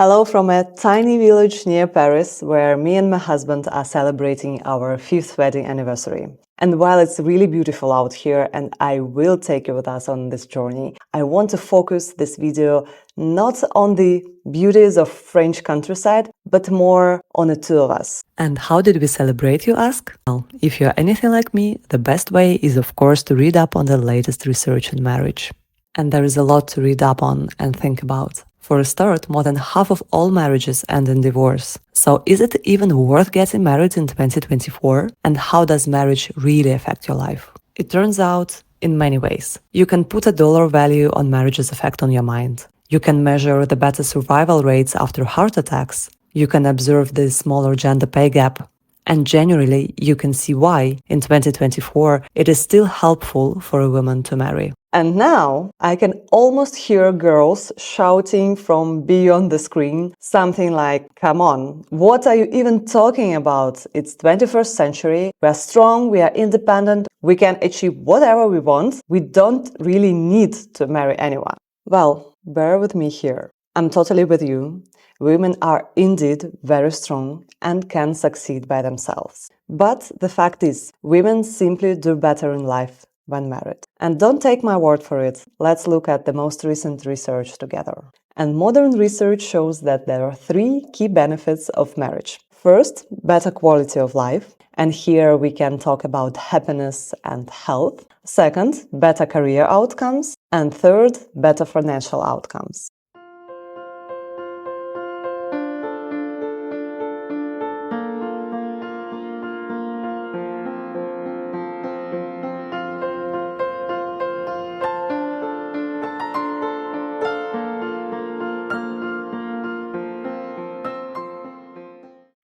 Hello from a tiny village near Paris where me and my husband are celebrating our 5th wedding anniversary. And while it's really beautiful out here and I will take you with us on this journey, I want to focus this video not on the beauties of French countryside, but more on the two of us. And how did we celebrate, you ask? Well, if you're anything like me, the best way is of course to read up on the latest research on marriage. And there is a lot to read up on and think about. For a start, more than half of all marriages end in divorce. So is it even worth getting married in 2024? And how does marriage really affect your life? It turns out in many ways. You can put a dollar value on marriage's effect on your mind. You can measure the better survival rates after heart attacks. You can observe the smaller gender pay gap. And generally, you can see why, in 2024, it is still helpful for a woman to marry. And now, I can almost hear girls shouting from beyond the screen something like, "Come on, what are you even talking about? It's 21st century, we are strong, we are independent, we can achieve whatever we want, we don't really need to marry anyone." Well, bear with me here. I'm totally with you. Women are indeed very strong and can succeed by themselves. But the fact is, women simply do better in life when married. And don't take my word for it. Let's look at the most recent research together. And modern research shows that there are 3 key benefits of marriage. First, better quality of life. And here we can talk about happiness and health. Second, better career outcomes. And third, better financial outcomes.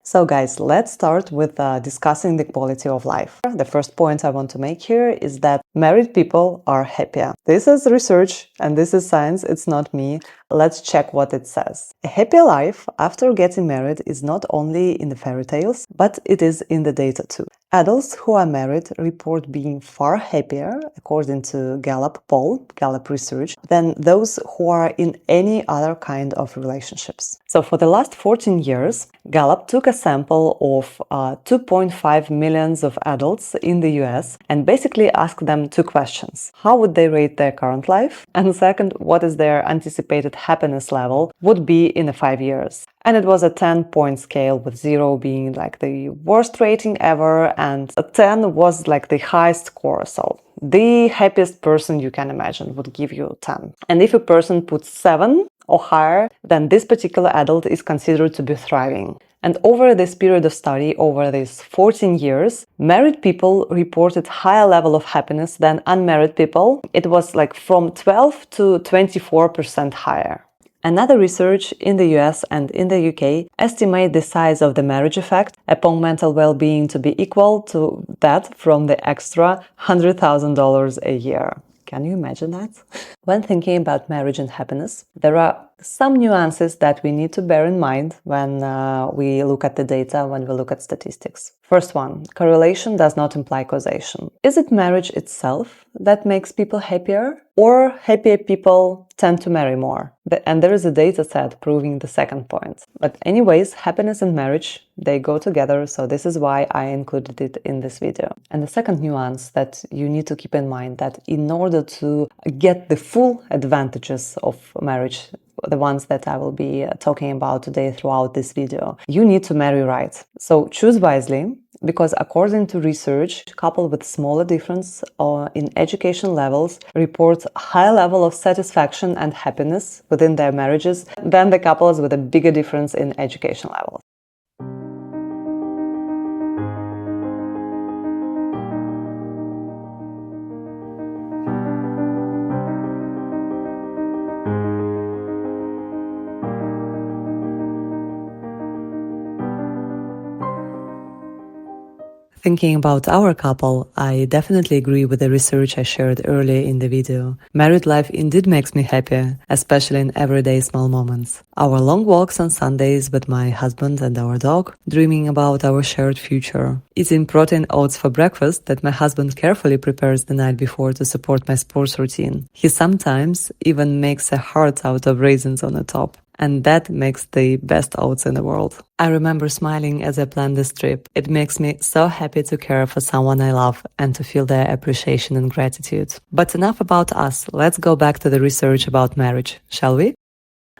So guys, let's start with discussing the quality of life. The first point I want to make here is that married people are happier. This is research and this is science, it's not me. Let's check what it says. A happier life after getting married is not only in the fairy tales, but it is in the data too. Adults who are married report being far happier, according to Gallup research, than those who are in any other kind of relationships. So for the last 14 years, Gallup took a sample of 2.5 million of adults in the US and basically asked them 2 questions. How would they rate their current life? And second, what is their anticipated happiness level would be in 5 years? And it was a 10-point scale, with 0 being like the worst rating ever and a 10 was like the highest score. So the happiest person you can imagine would give you 10. And if a person puts 7 or higher, then this particular adult is considered to be thriving. And over this period of study, over these 14 years, married people reported higher level of happiness than unmarried people. It was like from 12 to 24% higher. Another research in the US and in the UK estimate the size of the marriage effect upon mental well-being to be equal to that from the extra $100,000 a year. Can you imagine that? When thinking about marriage and happiness, there are some nuances that we need to bear in mind when we look at the data, when we look at statistics. First one, correlation does not imply causation. Is it marriage itself that makes people happier, or happier people tend to marry more? And there is a data set proving the second point. But anyways, happiness and marriage, they go together, so this is why I included it in this video. And the second nuance that you need to keep in mind, that in order to get the full advantages of marriage, the ones that I will be talking about today throughout this video, you need to marry right. So choose wisely, because according to research, couples with smaller difference in education levels report higher level of satisfaction and happiness within their marriages than the couples with a bigger difference in education levels. Thinking about our couple, I definitely agree with the research I shared earlier in the video. Married life indeed makes me happier, especially in everyday small moments. Our long walks on Sundays with my husband and our dog, dreaming about our shared future. Eating protein oats for breakfast that my husband carefully prepares the night before to support my sports routine. He sometimes even makes a heart out of raisins on the top. And that makes the best odds in the world. I remember smiling as I planned this trip. It makes me so happy to care for someone I love and to feel their appreciation and gratitude. But enough about us. Let's go back to the research about marriage, shall we?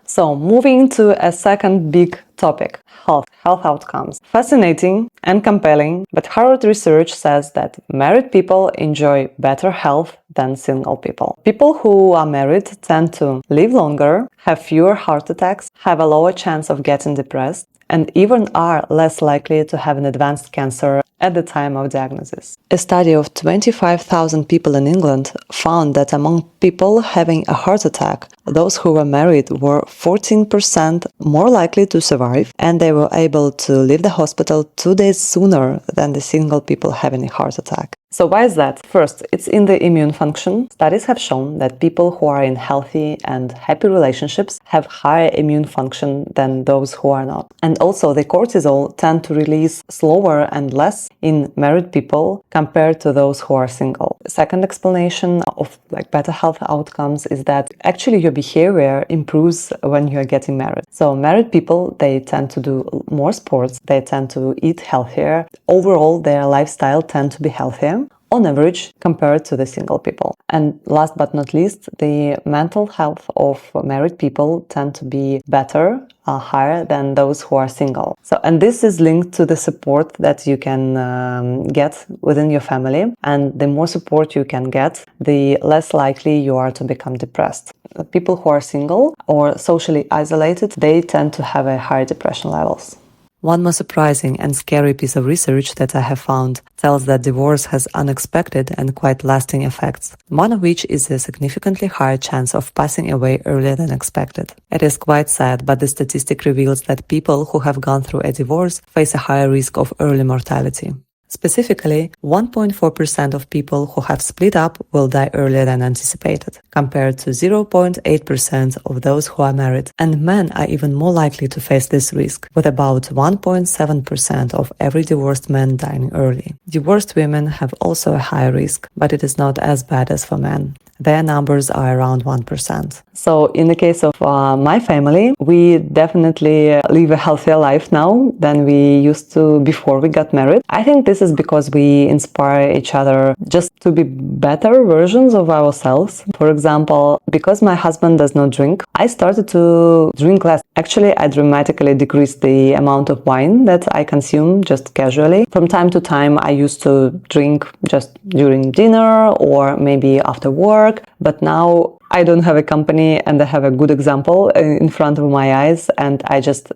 So, moving to a second big topic, health outcomes. Fascinating and compelling, but Harvard research says that married people enjoy better health than single people. People who are married tend to live longer, have fewer heart attacks, have a lower chance of getting depressed, and even are less likely to have an advanced cancer at the time of diagnosis. A study of 25,000 people in England found that among people having a heart attack, those who were married were 14% more likely to survive, and they were able to leave the hospital 2 days sooner than the single people having a heart attack. So why is that? First, it's in the immune function. Studies have shown that people who are in healthy and happy relationships have higher immune function than those who are not. And also the cortisol tend to release slower and less in married people compared to those who are single. The second explanation of better health outcomes is that actually your behavior improves when you are getting married. So married people, they tend to do more sports, they tend to eat healthier. Overall, their lifestyle tend to be healthier on average compared to the single people. And last but not least, the mental health of married people tend to be better, higher than those who are single. So, and this is linked to the support that you can get within your family. And the more support you can get, the less likely you are to become depressed. People who are single or socially isolated, they tend to have a higher depression levels. One more surprising and scary piece of research that I have found tells that divorce has unexpected and quite lasting effects, one of which is a significantly higher chance of passing away earlier than expected. It is quite sad, but the statistic reveals that people who have gone through a divorce face a higher risk of early mortality. Specifically, 1.4% of people who have split up will die earlier than anticipated, compared to 0.8% of those who are married. And men are even more likely to face this risk, with about 1.7% of every divorced man dying early. Divorced women have also a higher risk, but it is not as bad as for men. Their numbers are around 1%. So in the case of my family, we definitely live a healthier life now than we used to before we got married. I think this is because we inspire each other just to be better versions of ourselves. For example, because my husband does not drink, I started to drink less. Actually, I dramatically decreased the amount of wine that I consume just casually. From time to time, I used to drink just during dinner or maybe after work. But now I don't have a company and I have a good example in front of my eyes, and I just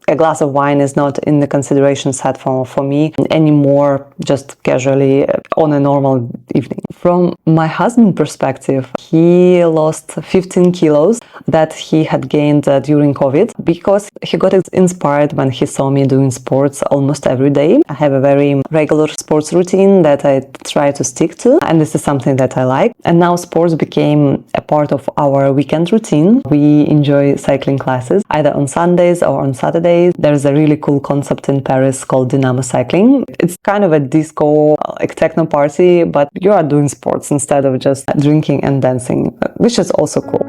a glass of wine is not in the consideration set for me anymore, just casually on a normal evening. From my husband's perspective, he lost 15 kilos that he had gained during COVID because he got inspired when he saw me doing sports almost every day. I have a very regular sports routine that I try to stick to, and this is something that I like. And now sports became a part of our weekend routine. We enjoy cycling classes either on Sundays or on Saturdays. There's a really cool concept in Paris called Dynamo cycling. It's kind of a disco, techno party, but you are doing sports instead of just drinking and dancing, which is also cool.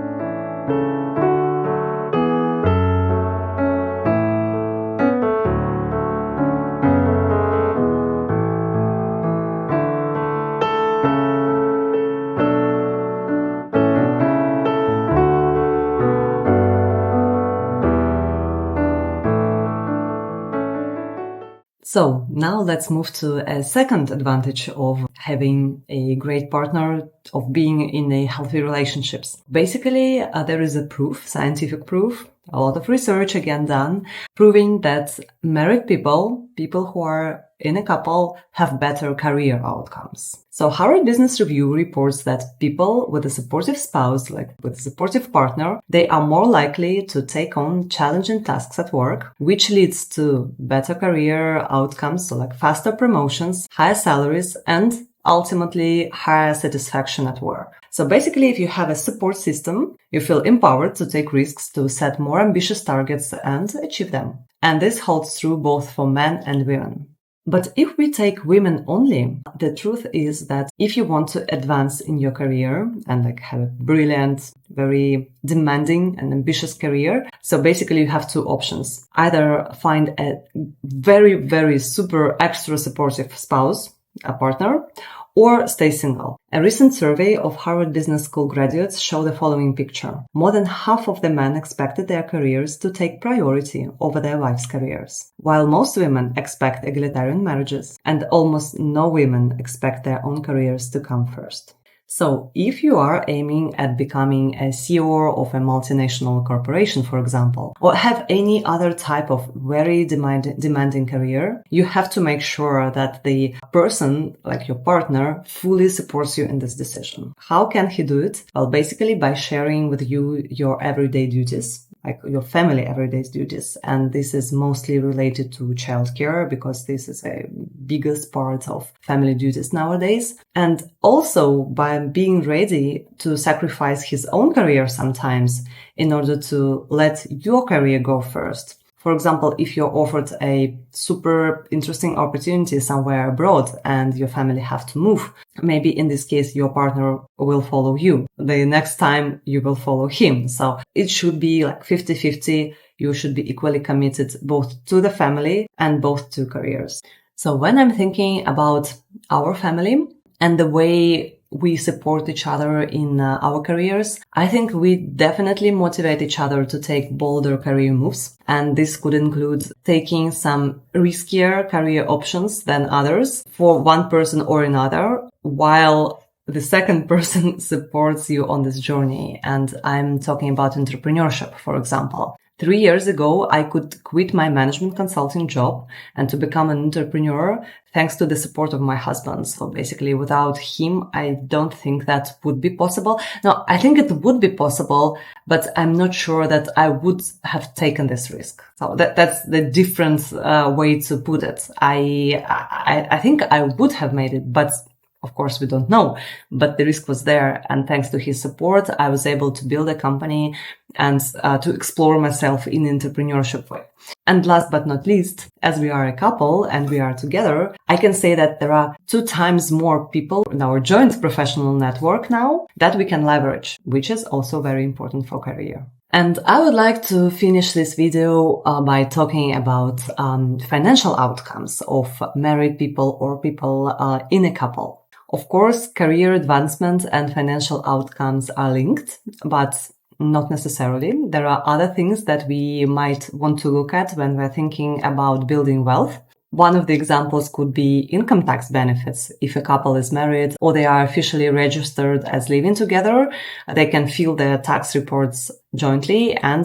So now let's move to a second advantage of having a great partner, of being in a healthy relationships. Basically, there is a proof, scientific proof, a lot of research again done, proving that married people who are in a couple have better career outcomes. So Harvard Business Review reports that people with a supportive spouse, like with a supportive partner, they are more likely to take on challenging tasks at work, which leads to better career outcomes, so like faster promotions, higher salaries, and ultimately higher satisfaction at work. So basically, if you have a support system, you feel empowered to take risks, to set more ambitious targets and achieve them. And this holds true both for men and women. But if we take women only, the truth is that if you want to advance in your career and like have a brilliant, very demanding and ambitious career, so basically you have two options. Either find a very, very super extra supportive spouse, a partner, or stay single. A recent survey of Harvard Business School graduates showed the following picture. More than half of the men expected their careers to take priority over their wives' careers, while most women expect egalitarian marriages, and almost no women expect their own careers to come first. So if you are aiming at becoming a CEO of a multinational corporation, for example, or have any other type of very demanding career, you have to make sure that the person, like your partner, fully supports you in this decision. How can he do it? Well, basically by sharing with you your everyday duties, like your family everyday duties. And this is mostly related to childcare because this is a biggest part of family duties nowadays. And also by being ready to sacrifice his own career sometimes in order to let your career go first. For example, if you're offered a super interesting opportunity somewhere abroad and your family have to move, maybe in this case, your partner will follow you. The next time you will follow him. So it should be like 50-50. You should be equally committed both to the family and both to careers. So when I'm thinking about our family and the way we support each other in our careers, I think we definitely motivate each other to take bolder career moves. And this could include taking some riskier career options than others for one person or another, while the second person supports you on this journey. And I'm talking about entrepreneurship, for example. 3 years ago, I could quit my management consulting job and to become an entrepreneur thanks to the support of my husband. So basically without him, I don't think that would be possible. No, I think it would be possible, but I'm not sure that I would have taken this risk. So that's the different way to put it. I think I would have made it, but of course, we don't know, but the risk was there. And thanks to his support, I was able to build a company and to explore myself in entrepreneurship way. And last but not least, as we are a couple and we are together, I can say that there are 2 times more people in our joint professional network now that we can leverage, which is also very important for career. And I would like to finish this video by talking about financial outcomes of married people or people in a couple. Of course, career advancement and financial outcomes are linked, but not necessarily. There are other things that we might want to look at when we're thinking about building wealth. One of the examples could be income tax benefits. If a couple is married or they are officially registered as living together, they can file their tax reports jointly and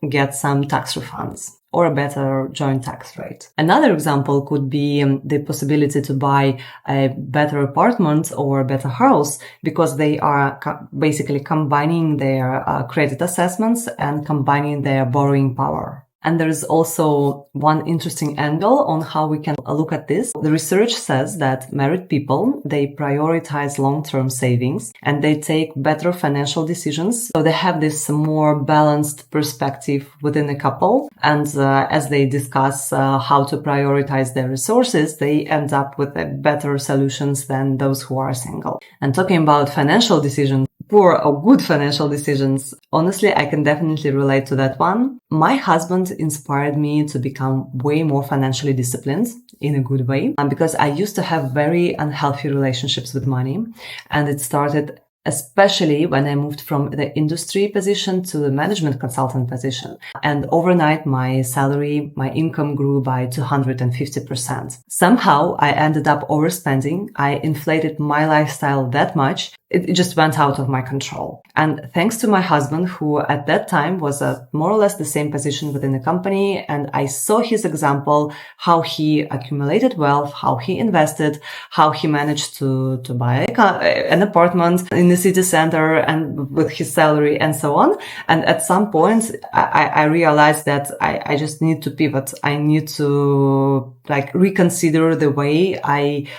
get some tax refunds or a better joint tax rate. Another example could be the possibility to buy a better apartment or a better house because they are basically combining their credit assessments and combining their borrowing power. And there is also one interesting angle on how we can look at this. The research says that married people, they prioritize long-term savings and they take better financial decisions. So they have this more balanced perspective within a couple. And as they discuss how to prioritize their resources, they end up with better solutions than those who are single. And talking about financial decisions, poor or good financial decisions, honestly, I can definitely relate to that one. My husband inspired me to become way more financially disciplined in a good way because I used to have very unhealthy relationships with money, and it started especially when I moved from the industry position to the management consultant position. And overnight, my salary, my income grew by 250%. Somehow I ended up overspending. I inflated my lifestyle that much. It just went out of my control. And thanks to my husband, who at that time was at more or less the same position within the company, and I saw his example, how he accumulated wealth, how he invested, how he managed to buy an apartment in the city center and with his salary and so on. And at some point, I realized that I just need to pivot. I need to reconsider the way I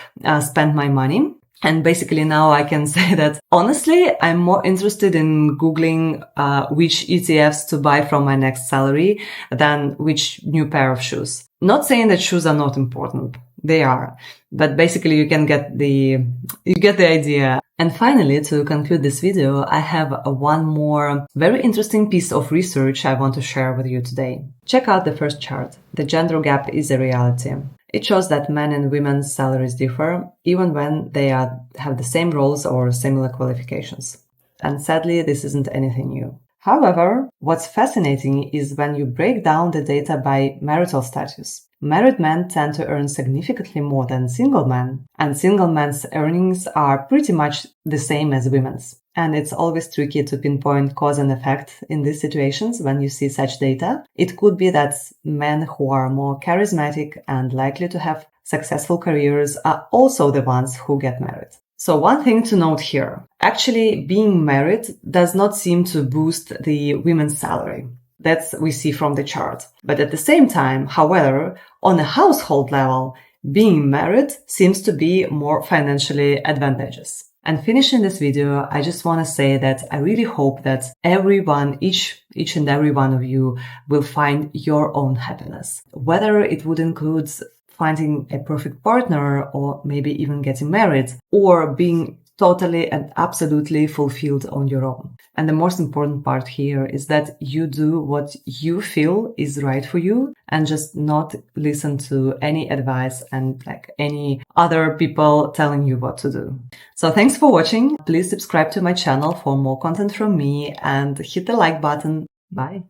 spend my money. And basically now I can say that honestly, I'm more interested in Googling which ETFs to buy from my next salary than which new pair of shoes. Not saying that shoes are not important, they are. But basically you get the idea. And finally, to conclude this video, I have one more very interesting piece of research I want to share with you today. Check out the first chart. The gender gap is a reality. It shows that men and women's salaries differ, even when they have the same roles or similar qualifications. And sadly, this isn't anything new. However, what's fascinating is when you break down the data by marital status. Married men tend to earn significantly more than single men, and single men's earnings are pretty much the same as women's. And it's always tricky to pinpoint cause and effect in these situations when you see such data. It could be that men who are more charismatic and likely to have successful careers are also the ones who get married. So one thing to note here, actually being married does not seem to boost the women's salary. That's we see from the chart. But at the same time, however, on a household level, being married seems to be more financially advantageous. And finishing this video, I just want to say that I really hope that everyone, each and every one of you will find your own happiness. Whether it would include finding a perfect partner or maybe even getting married or being totally and absolutely fulfilled on your own. And the most important part here is that you do what you feel is right for you and just not listen to any advice and any other people telling you what to do. So thanks for watching. Please subscribe to my channel for more content from me and hit the like button. Bye.